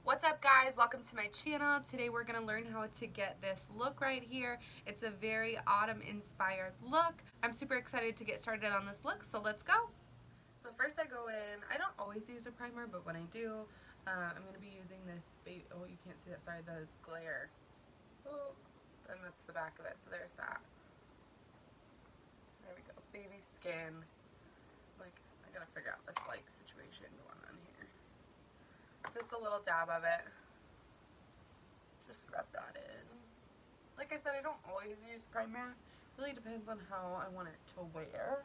What's up guys, welcome to my channel. Today we're going to learn how to get this look right here. It's a very autumn inspired look. I'm super excited to get started on this look, so let's go. So first I go in, I don't always use a primer, but when I do, I'm going to be using this, oh you can't see that, sorry, the glare. Oh, and that's the back of it, so there's that. There we go, baby skin. Like, I gotta figure out this like situation going on here. Just a little dab of it. Just rub that in. Like I said, I don't always use primer. Really depends on how I want it to wear.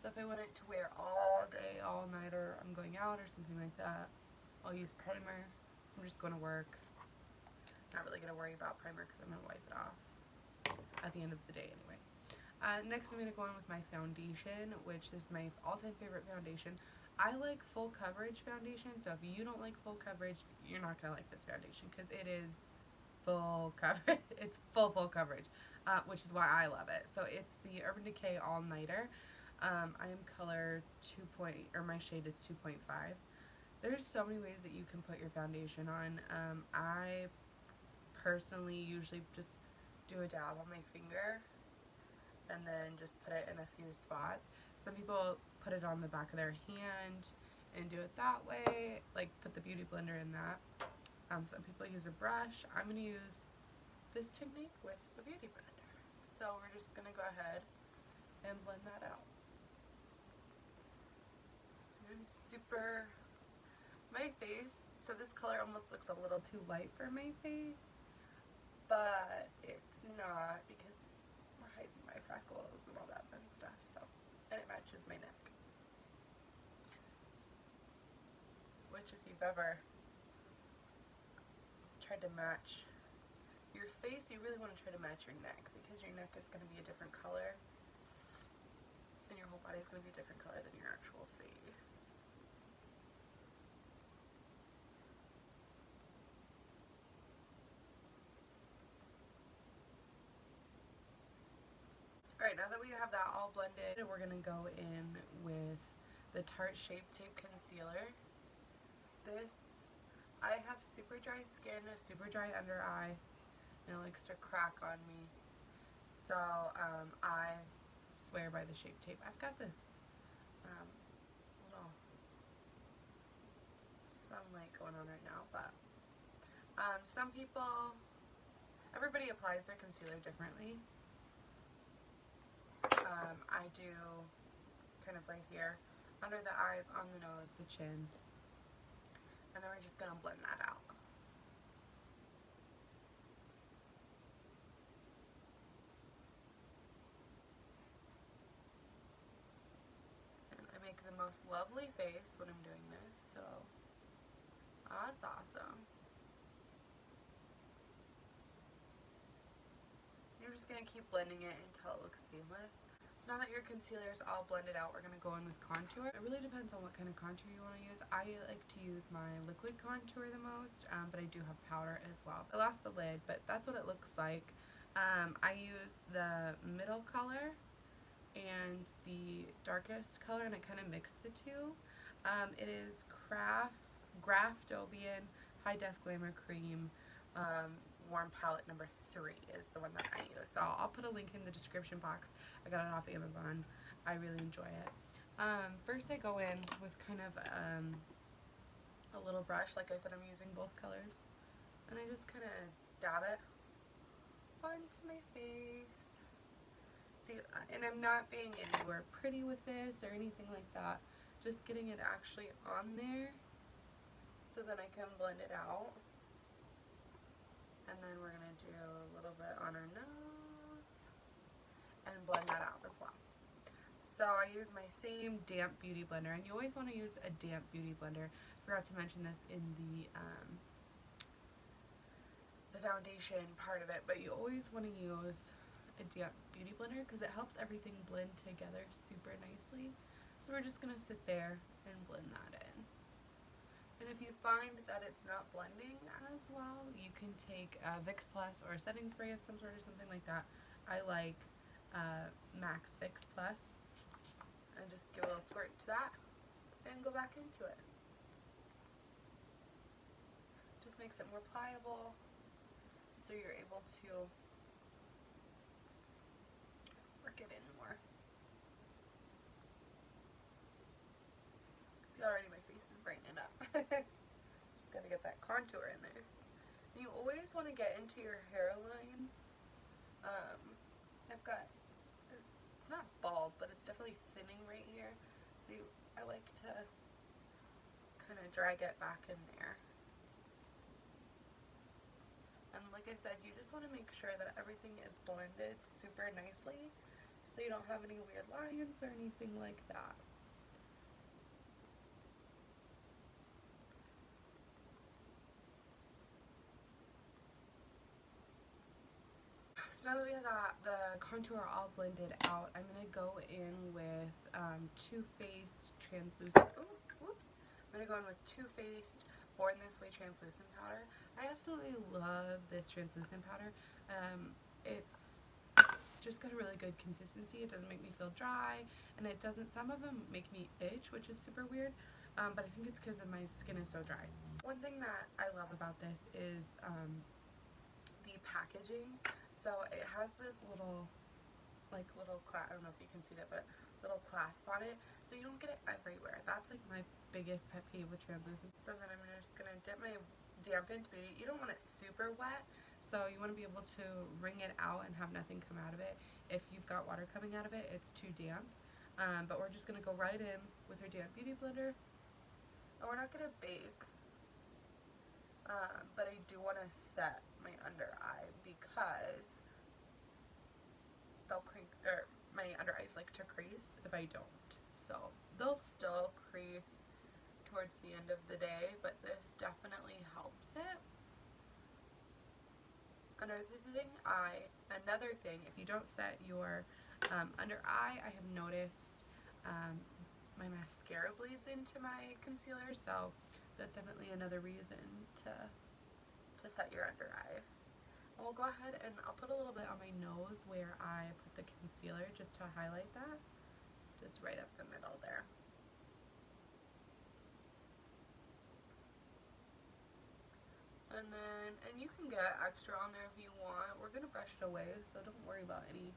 So if I want it to wear all day, all night, or I'm going out or something like that, I'll use primer. I'm just going to work. Not really going to worry about primer because I'm going to wipe it off at the end of the day anyway. Next I'm going to go on with my foundation, which this is my all-time favorite foundation. I like full coverage foundation, so if you don't like full coverage, you're not going to like this foundation because it is full coverage. It's full coverage, which is why I love it. So it's the Urban Decay All Nighter. I am color 2. Or my shade is 2.5. There's so many ways that you can put your foundation on. I personally usually just do a dab on my finger and then just put it in a few spots. Some people put it on the back of their hand and do it that way, like put the beauty blender in that. Some people use a brush. I'm going to use this technique with the beauty blender. So we're just going to go ahead and blend that out. My face, so this color almost looks a little too light for my face, but it's not because we're hiding my freckles and all that fun stuff, so, and it matches my neck. Which if you've ever tried to match your face, you really want to try to match your neck because your neck is going to be a different color and your whole body is going to be a different color than your actual face. Alright, now that we have that all blended, we're going to go in with the Tarte Shape Tape Concealer. I have super dry skin, a super dry under eye, and it likes to crack on me. So I swear by the Shape Tape. I've got this little sunlight going on right now, but some people, everybody applies their concealer differently. I do kind of right here, under the eyes, on the nose, the chin, and then we're just going to blend that out. And I make the most lovely face when I'm doing this, so that's awesome. You're just going to keep blending it until it looks seamless. So now that your concealer is all blended out, we're going to go in with contour. It really depends on what kind of contour you want to use. I like to use my liquid contour the most, but I do have powder as well. I lost the lid, but that's what it looks like. I use the middle color and the darkest color, and I kind of mix the two. It is Graftobian High Def Glamour Cream. Warm palette number 3 is the one that I use. So I'll put a link in the description box. I got it off Amazon. I really enjoy it. First I go in with kind of a little brush. Like I said, I'm using both colors. And I just kind of dab it onto my face. See, and I'm not being anywhere pretty with this or anything like that. Just getting it actually on there so that I can blend it out. And then we're going to do a little bit on our nose and blend that out as well. So I use my same damp beauty blender, and you always want to use a damp beauty blender. I forgot to mention this in the foundation part of it, but you always want to use a damp beauty blender because it helps everything blend together super nicely. So we're just going to sit there and blend that in. And if you find that it's not blending as well, you can take Vicks Plus or a setting spray of some sort or something like that. I like Max Vicks Plus. And just give a little squirt to that and go back into it. makes it more pliable, so you're able to work it in more. See, already my face is brightening up. Just gotta get that contour in there. And you always want to get into your hairline. I've got, it's not bald, but it's definitely thinning right here. So I like to kind of drag it back in there. And like I said, you just want to make sure that everything is blended super nicely so you don't have any weird lines or anything like that. So now that we got the contour all blended out, I'm going to go in with Too Faced translucent, I'm going to go in with Too Faced Born This Way translucent powder. I absolutely love this translucent powder. It's just got a really good consistency. It doesn't make me feel dry, and it doesn't, some of them make me itch, which is super weird, but I think it's because my skin is so dry. One thing that I love about this is the packaging. So it has this little, I don't know if you can see that, but little clasp on it, so you don't get it everywhere. That's like my biggest pet peeve with translucent. So then I'm just gonna dip my dampened beauty. You don't want it super wet, so you want to be able to wring it out and have nothing come out of it. If you've got water coming out of it, it's too damp. But we're just gonna go right in with our damp beauty blender, and we're not gonna bake. But I do want to set my under eye because they'll my under eyes like to crease if I don't. So they'll still crease towards the end of the day, but this definitely helps it. Another thing, if you don't set your under eye, I have noticed my mascara bleeds into my concealer, so that's definitely another reason to set your under eye. And we'll go ahead and I'll put a little bit on my nose where I put the concealer just to highlight that. Just right up the middle there. And you can get extra on there if you want. We're going to brush it away, so don't worry about any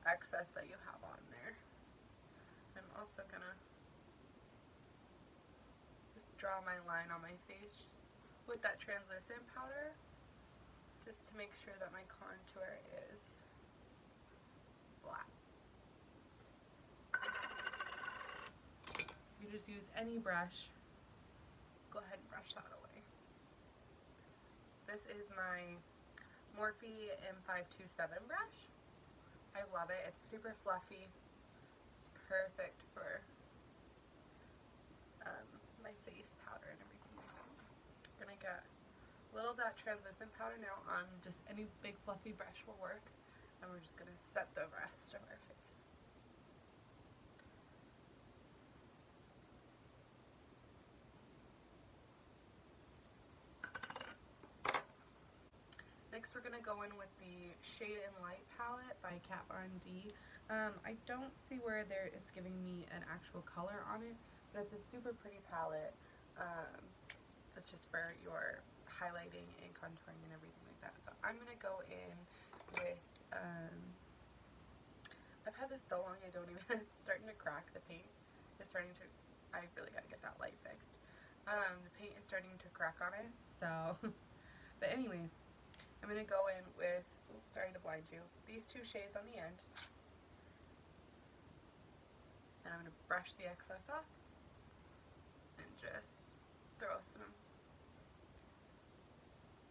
excess that you have on there. I'm also going to just draw my line on my face with that translucent powder, just to make sure that my contour is flat. You just use any brush. Go ahead and brush that away. This is my Morphe M527 brush. I love it. It's super fluffy. It's perfect for my face powder and everything like that. I'm gonna get a little of that translucent powder now on just any big fluffy brush will work, and we're just gonna set the rest of our face. Next we're going to go in with the Shade and Light palette by Kat Von D. I don't see where it's giving me an actual color on it, but it's a super pretty palette. It's just for your highlighting and contouring and everything like that. So I'm going to go in with, I've had this so long I don't even, it's starting to crack, the paint is starting to, I really got to get that light fixed. The paint is starting to crack on it, so, but anyways, I'm going to go in with, oops, sorry to blind you, these two shades on the end. And I'm going to brush the excess off and just throw some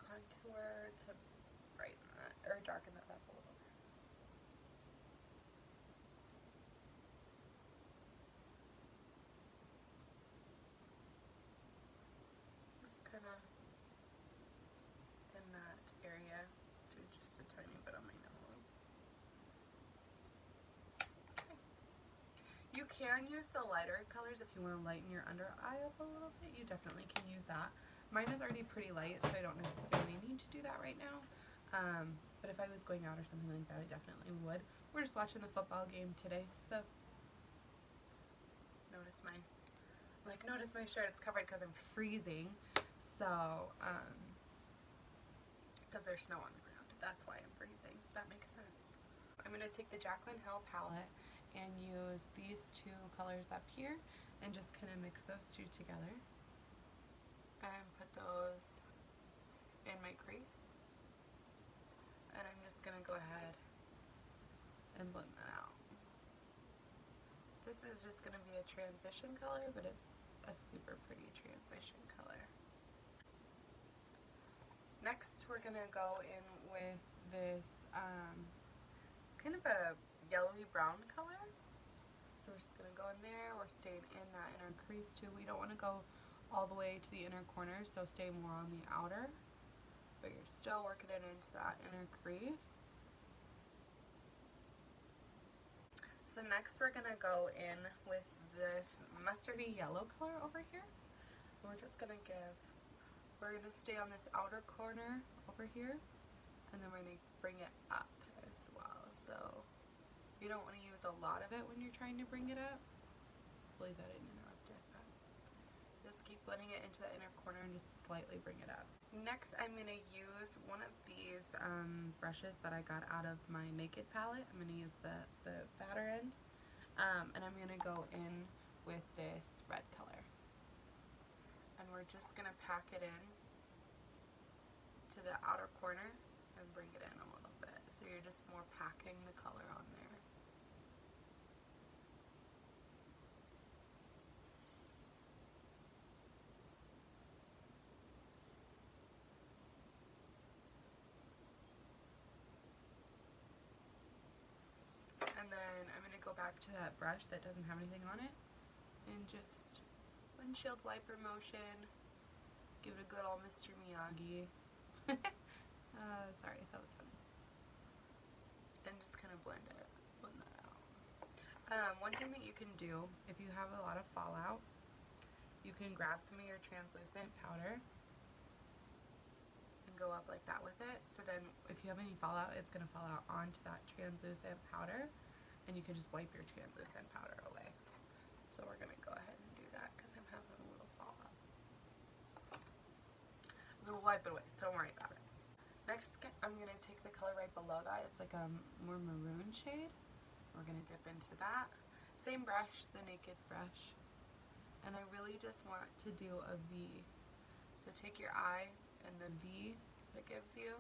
contour to brighten that, or darken that up a little bit. Just kind of in that area, do just a tiny bit on my nose. Okay. You can use the lighter colors if you want to lighten your under eye up a little bit. You definitely can use that. Mine is already pretty light, so I don't necessarily need to do that right now. But if I was going out or something like that, I definitely would. We're just watching the football game today, so notice my shirt, it's covered because I'm freezing. So, because there's snow on the ground. That's why I'm freezing. That makes sense. I'm going to take the Jaclyn Hill palette and use these two colors up here and just kind of mix those two together and put those in my crease. And I'm just going to go ahead and blend that out. This is just going to be a transition color, but it's a super pretty transition color. Next, we're going to go in with this, it's kind of a yellowy brown color. So we're just going to go in there. We're staying in that inner crease too. We don't want to go all the way to the inner corner, so stay more on the outer. But you're still working it into that inner crease. So next we're going to go in with this mustardy yellow color over here. And we're just going to we're going to stay on this outer corner over here. And then we're going to bring it up as well. So you don't want to use a lot of it when you're trying to bring it up. Hopefully that didn't interrupt it. But just keep blending it into the inner corner and just slightly bring it up. Next, I'm going to use one of these brushes that I got out of my Naked palette. I'm going to use the fatter end. And I'm going to go in with this red color. And we're just going to pack it in to the outer corner and bring it in a little bit. So you're just more packing the color on there. And then I'm going to go back to that brush that doesn't have anything on it and just windshield wiper motion, give it a good old Mr. Miyagi. Sorry, that was funny. And just kind of blend that out. One thing that you can do if you have a lot of fallout, you can grab some of your translucent powder and go up like that with it. So then if you have any fallout, it's going to fall out onto that translucent powder. And you can just wipe your translucent powder away. So we're going to go ahead and do that because I'm having a little fallout. We'll wipe it away, so don't worry about it. Next, I'm going to take the color right below that. It's like a more maroon shade. We're going to dip into that. Same brush, the Naked brush. And I really just want to do a V. So take your eye and the V that gives you,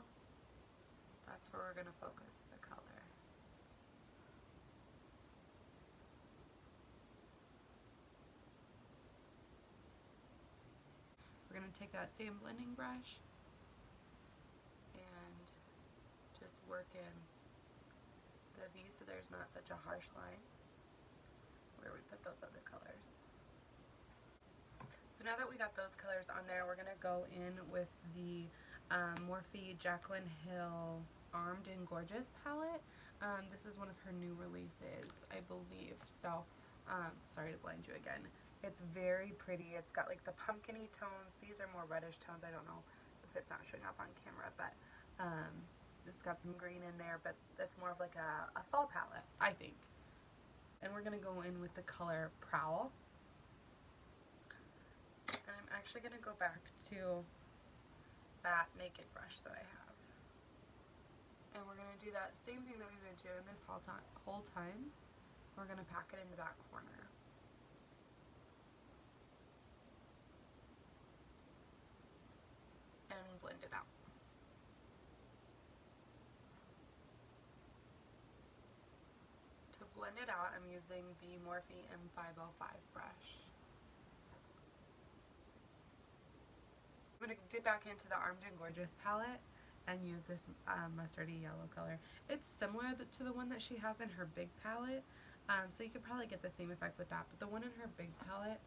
that's where we're going to focus the color. We're going to take that same blending brush and just work in the V so there's not such a harsh line where we put those other colors. So now that we got those colors on there, we're going to go in with the Morphe Jaclyn Hill Armed and Gorgeous palette. This is one of her new releases, I believe. So, sorry to blind you again. It's very pretty. It's got like the pumpkin-y tones. These are more reddish tones. I don't know if it's not showing up on camera, but it's got some green in there, but it's more of like a fall palette, I think. And we're going to go in with the color Prowl. And I'm actually going to go back to that Naked brush that I have. And we're going to do that same thing that we've been doing this whole time. We're going to pack it into that corner. And blend it out. To blend it out, I'm using the Morphe M505 brush. I'm going to dip back into the Armed and Gorgeous palette and use this mustardy yellow color. It's similar to the one that she has in her big palette, so you could probably get the same effect with that, but the one in her big palette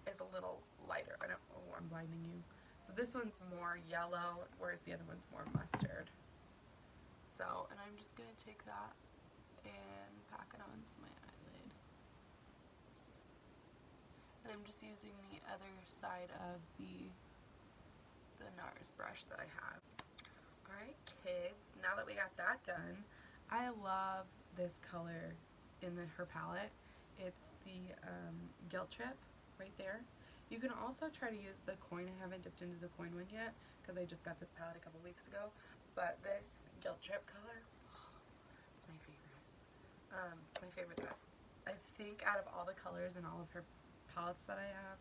is a little lighter. I don't know, I'm blinding you. So this one's more yellow, whereas the other one's more mustard. So, and I'm just going to take that and pack it onto my eyelid. And I'm just using the other side of the NARS brush that I have. Alright kids, now that we got that done, I love this color in her palette. It's the Guilt Trip right there. You can also try to use the coin. I haven't dipped into the coin one yet because I just got this palette a couple weeks ago. But this Guilt Trip color, it's my favorite. It's my favorite that I think out of all the colors in all of her palettes that I have,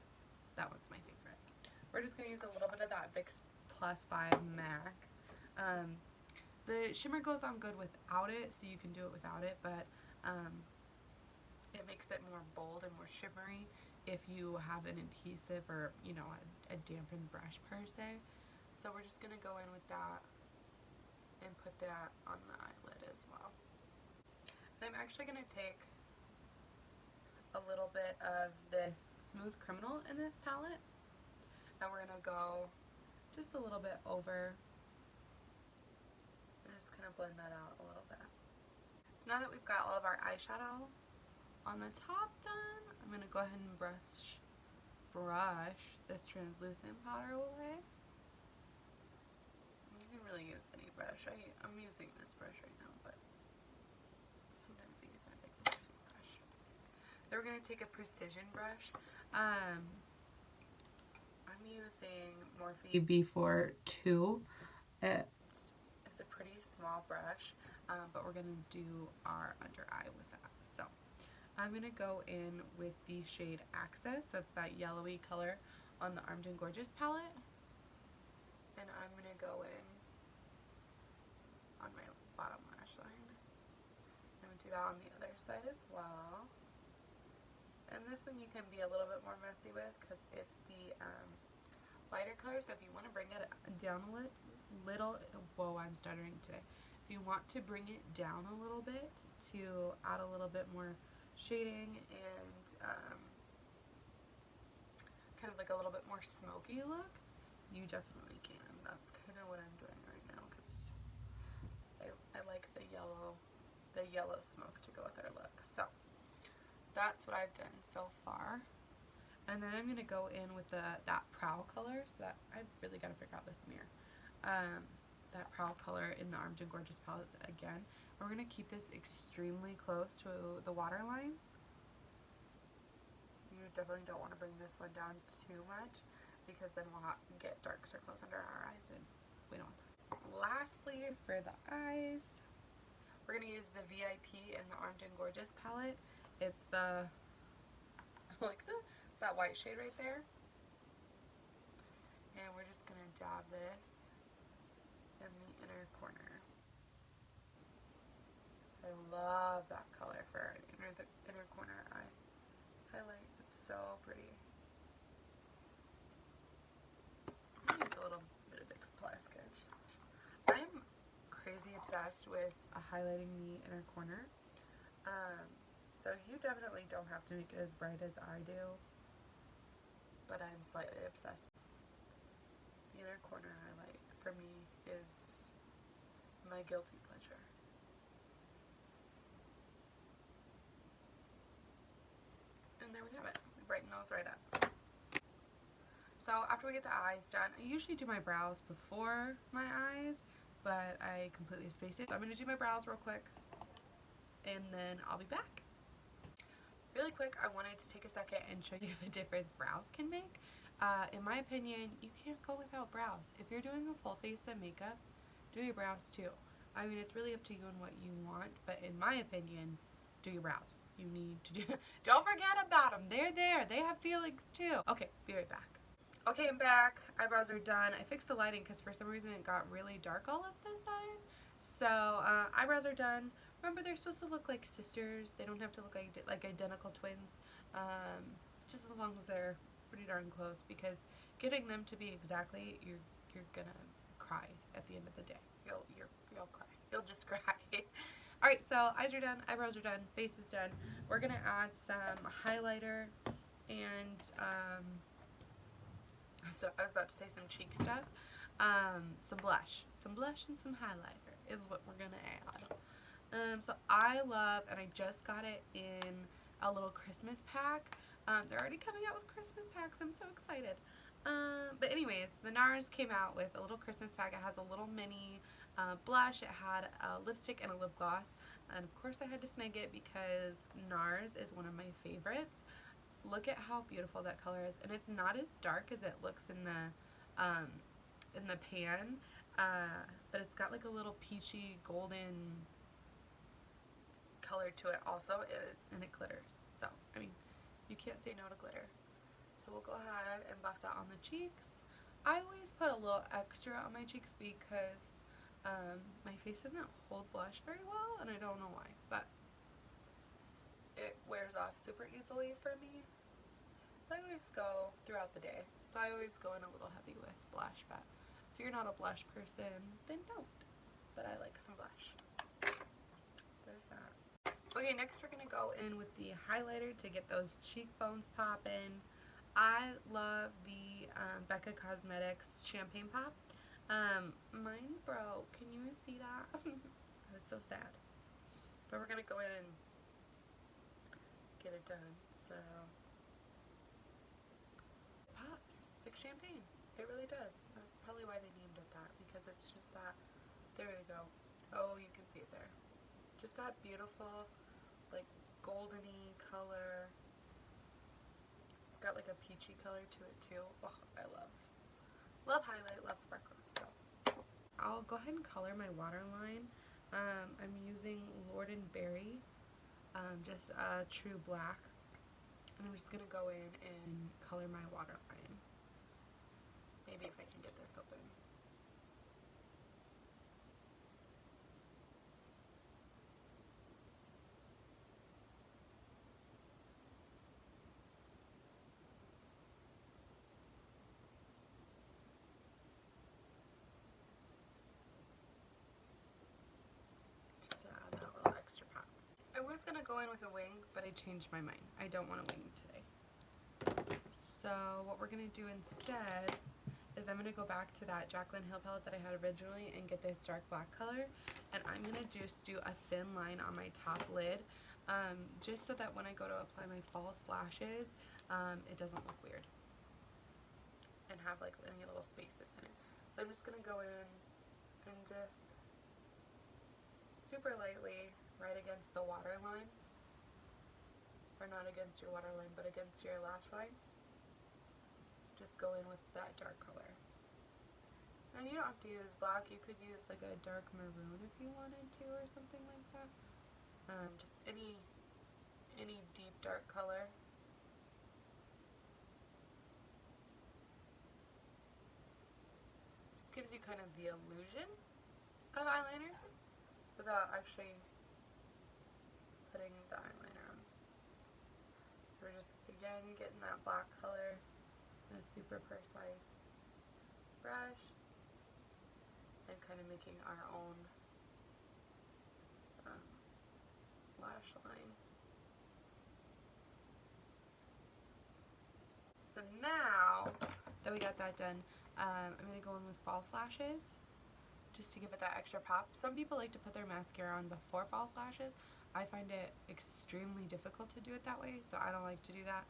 that one's my favorite. We're just going to use a little bit of that Vicks Plus by MAC. The shimmer goes on good without it, so you can do it without it, but it makes it more bold and more shimmery if you have an adhesive or, you know, a dampened brush per se. So we're just going to go in with that and put that on the eyelid as well. And I'm actually going to take a little bit of this Smooth Criminal in this palette, and we're going to go just a little bit over. Blend that out a little bit. So now that we've got all of our eyeshadow on the top done, I'm going to go ahead and brush this translucent powder away. You can really use any brush. I'm using this brush right now, but sometimes I use my big brush. Then we're going to take a precision brush. I'm using Morphe B42. It's a pretty small brush, but we're going to do our under eye with that. So I'm going to go in with the shade Access, so it's that yellowy color on the Armed and Gorgeous palette, and I'm going to go in on my bottom lash line. I'm going to do that on the other side as well. And this one you can be a little bit more messy with because it's the lighter color, so if you want to bring it down a little, whoa, I'm stuttering today. If you want to bring it down a little bit to add a little bit more shading and kind of like a little bit more smoky look, you definitely can. That's kind of what I'm doing right now because I like the yellow smoke to go with our look. So that's what I've done so far. And then I'm going to go in with that Prowl color, so that I really got to figure out this mirror. That Prowl color in the Armed and Gorgeous palettes again. We're going to keep this extremely close to the waterline. You definitely don't want to bring this one down too much because then we'll get dark circles under our eyes and we don't want that. Lastly, for the eyes, we're going to use the VIP in the Armed and Gorgeous palette. It's the, it's that white shade right there. And we're just going to dab this in the inner corner. I love that color for the inner corner eye highlight. It's so pretty. I'm going to use a little bit of Vicks Plus, guys. I'm crazy obsessed with highlighting the inner corner. So you definitely don't have to make it as bright as I do, but I'm slightly obsessed. The inner corner highlight for me is my guilty pleasure. And there we have it. We brighten those right up. So after we get the eyes done, I usually do my brows before my eyes, but I completely spaced it. So I'm going to do my brows real quick, and then I'll be back. Really quick, I wanted to take a second and show you the difference brows can make. In my opinion, you can't go without brows. If you're doing a full face of makeup, do your brows too. I mean, it's really up to you and what you want, but in my opinion, do your brows. You need to do, don't forget about them. They're there. They have feelings too. Okay, be right back. Okay, I'm back. Eyebrows are done. I fixed the lighting because for some reason it got really dark all of this side. So, eyebrows are done. Remember, they're supposed to look like sisters. They don't have to look like identical twins. Just as long as they're pretty darn close, because getting them to be exactly, you're gonna cry at the end of the day. You'll cry. You'll just cry. Alright, so eyes are done, eyebrows are done, face is done. We're gonna add some highlighter and so I was about to say some cheek stuff. Some blush. Some blush and some highlighter is what we're gonna add. So I love, and I just got it in a little Christmas pack. They're already coming out with Christmas packs. I'm so excited. But anyways, the NARS came out with a little Christmas pack. It has a little mini blush. It had a lipstick and a lip gloss. And of course I had to snag it because NARS is one of my favorites. Look at how beautiful that color is, and it's not as dark as it looks in the pan, but it's got like a little peachy golden color to it also, and it glitters. So I mean, you can't say no to glitter. So we'll go ahead and buff that on the cheeks. I always put a little extra on my cheeks because my face doesn't hold blush very well, and I don't know why, but it wears off super easily for me. So I always go throughout the day. So I always go in a little heavy with blush, but if you're not a blush person, then don't. But I like some blush. So there's that. Okay, next we're going to go in with the highlighter to get those cheekbones popping. I love the Becca Cosmetics Champagne Pop. Mine broke. Can you see that? I was so sad. But we're going to go in and get it done. So it pops like champagne. It really does. That's probably why they named it that, because it's just that. There we go. Oh, you can see it there. Just that beautiful, like goldeny color. It's got like a peachy color to it too. Oh, I love highlight, love sparkles. So I'll go ahead and color my waterline. I'm using Lord & Berry, just a true black, and I'm just gonna go in and color my waterline. Maybe if I can get this open. I was going to go in with a wing, but I changed my mind. I don't want a wing today. So what we're going to do instead is I'm going to go back to that Jaclyn Hill palette that I had originally and get this dark black color. And I'm going to just do a thin line on my top lid, just so that when I go to apply my false lashes, it doesn't look weird and have like any little spaces in it. So I'm just going to go in and just super lightly right against the waterline, or not against your waterline, but against your lash line. Just go in with that dark color. And you don't have to use black, you could use like a dark maroon if you wanted to, or something like that. Just any deep dark color. Just gives you kind of the illusion of eyeliner without actually putting the eyeliner on. So we're just again getting that black color in a super precise brush and kind of making our own lash line. So now that we got that done, I'm going to go in with false lashes just to give it that extra pop. Some people like to put their mascara on before false lashes. I find it extremely difficult to do it that way, so I don't like to do that.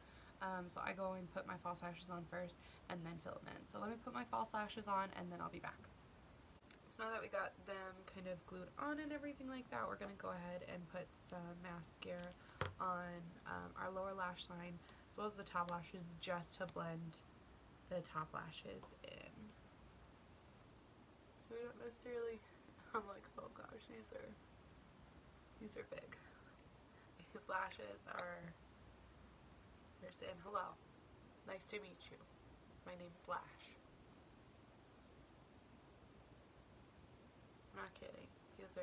So I go and put my false lashes on first and then fill them in. So let me put my false lashes on and then I'll be back. So now that we got them kind of glued on and everything like that, we're going to go ahead and put some mascara on our lower lash line as well as the top lashes, just to blend the top lashes in. So we don't necessarily, I'm like, oh gosh, these are big. These lashes are, they're saying hello, nice to meet you, my name's Lash. I'm not kidding. These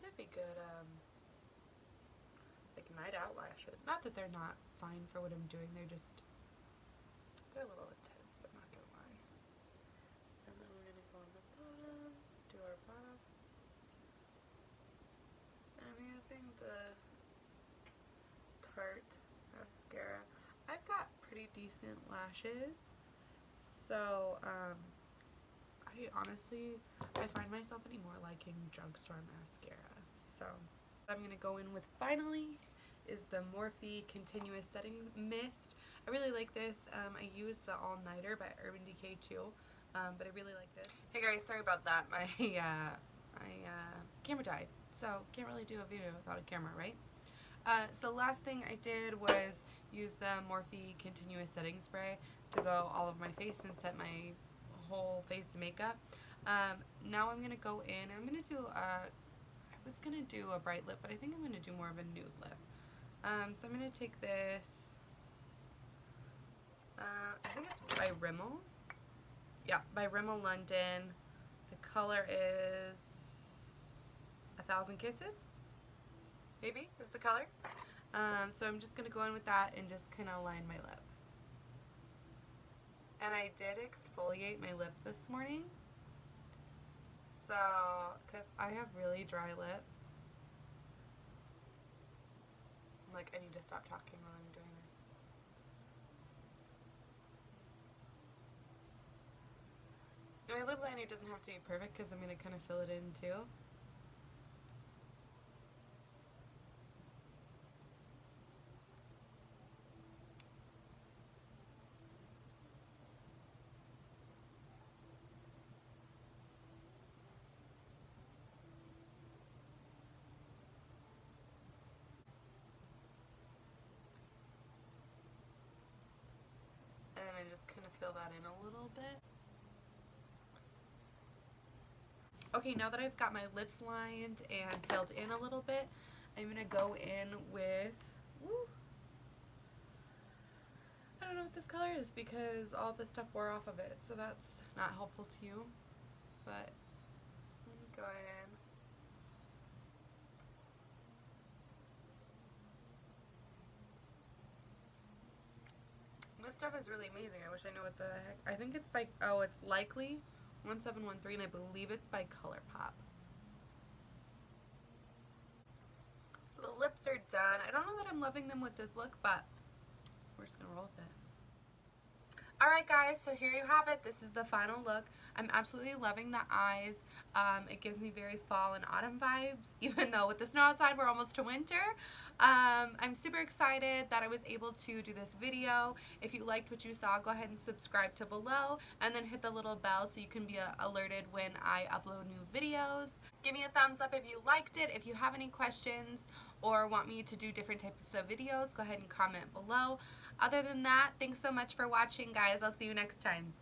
would be good like night out lashes. Not that they're not fine for what I'm doing, they're a little intense, I'm not gonna lie. And then we're gonna go on the bottom, do our bottom. And I'm using the Tart mascara. I've got pretty decent lashes, so I find myself anymore liking drugstore mascara. So what I'm going to go in with finally is the Morphe Continuous Setting Mist. I really like this. I use the All Nighter by Urban Decay too, but I really like this. Hey guys, sorry about that. My camera died, so can't really do a video without a camera, right? So the last thing I did was use the Morphe Continuous Setting Spray to go all over my face and set my whole face makeup. Now I'm going to go in, I'm going to do I was going to do a bright lip, but I think I'm going to do more of a nude lip. So I'm going to take this, I think it's by Rimmel. Yeah, by Rimmel London. The color is 1,000 Kisses, maybe, is the color. So I'm just going to go in with that and just kind of line my lip. And I did exfoliate my lip this morning. So, because I have really dry lips. Like, I need to stop talking while I'm doing this. My lip liner doesn't have to be perfect because I'm going to kind of fill it in too. And then I just kind of fill that in a little bit. Okay, now that I've got my lips lined and filled in a little bit, I'm going to go in with, I don't know what this color is because all the stuff wore off of it, so that's not helpful to you, but let me go in. This stuff is really amazing. I wish I knew what the heck. I think it's by, oh, it's Likely 1713, and I believe it's by ColourPop. So the lips are done. I don't know that I'm loving them with this look, but we're just going to roll with it. Alright guys, so here you have it. This is the final look. I'm absolutely loving the eyes. It gives me very fall and autumn vibes, even though with the snow outside we're almost to winter. I'm super excited that I was able to do this video. If you liked what you saw, go ahead and subscribe to below and then hit the little bell so you can be alerted when I upload new videos. Give me a thumbs up if you liked it. If you have any questions or want me to do different types of videos, go ahead and comment below. Other than that, thanks so much for watching, guys. I'll see you next time.